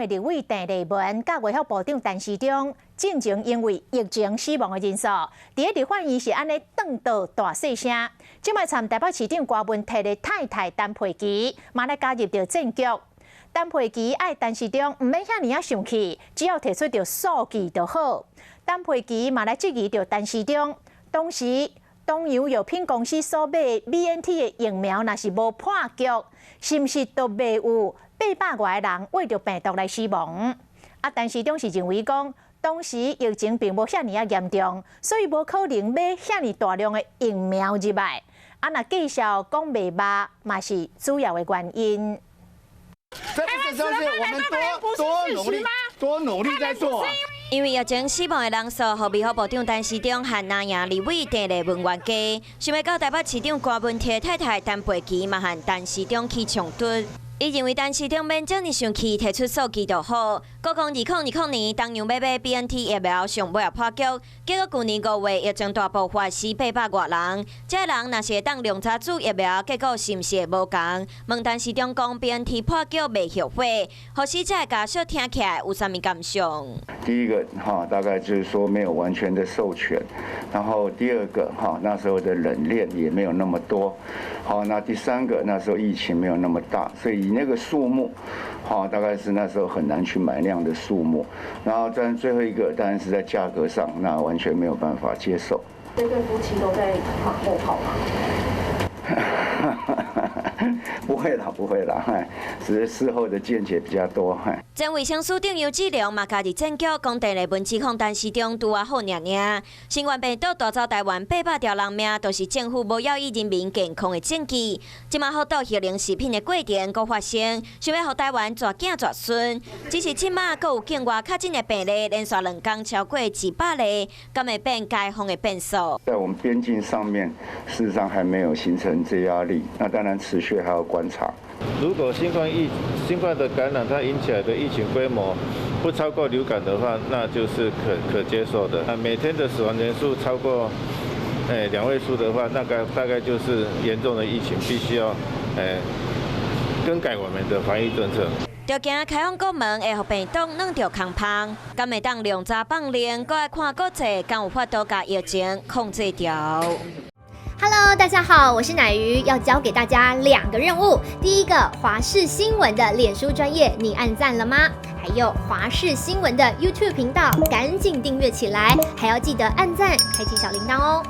的立委郑丽文甲卫福部长陈时中，进前因为疫情死亡的人数，伫立法院是安尼转到大细声。即摆参台北市长郭文铁的太太陈佩琪，嘛来加入到战局。陈佩琪爱陈市长毋免遐尔啊生气，只要提出着数据就好。陈佩琪嘛来质疑着陈市长，当时东洋药品公司所买的 BNT 的疫苗，若是无破局，是毋是都袂有800外个人为着病毒来死亡？陈市长是认为讲，当时疫情并无遐尔啊严重，所以无可能买遐尔大量的疫苗入来。若介绍讲袂捌，嘛是主要的原因。这不是我们多努力在做。因为疫情死亡的人数，和卫福部长陈时中和南洋立委郑丽文冤家，想要到台北市长郭文铁太太陈佩琪嘛和陈市长起冲突。伊认为陈市长免这么生气，提出数据就好。国讲2020年东洋买 BNT 疫苗上尾也破局，结果去年5月疫情大爆发，死800外人。这人若是会当量查注疫苗，结果是毋是会无同？问陈市长讲 BNT 破局未后悔，或是这家属听起来有啥物感想？第一个大概就是说没有完全的授权，然后第二个那时候的冷链也没有那么多，那第三个那时候疫情没有那么大，所以那个数目，大概是那时候很难去买那样的数目。然后，但最后一个当然是在价格上，那完全没有办法接受。这对夫妻都在马后炮吗？不会啦，只是事后的见解比较多。前卫生署长杨志良嘛，家己证据讲郑丽文指控陈市长拄啊好尔。新冠病毒带走台湾800条人命，都是政府无要以人民健康的证据。即马好到核能食品的过程搁发生，想要互台湾绝囝绝孙。只是即马搁有境外确诊的病例，连续2天超过100例，敢会变解封的变数？在我们边境上面，事实上还没有形成这压力，那当然持续还要观察。如果新冠的感染它引起来的疫情规模不超过流感的话，那就是可接受的。每天的死亡人数超过2位数的话，那个大概就是严重的疫情，必须要更改我们的防疫政策。就惊开放国门会互病毒弄着空芳，敢会当量查放灵，搁爱看国际，敢有法度把疫情控制掉。Hello， 大家好，我是乃瑜，要教给大家2个任务。第一个，华视新闻的脸书专页，你按赞了吗？还有华视新闻的 YouTube 频道，赶紧订阅起来，还要记得按赞，开启小铃铛哦。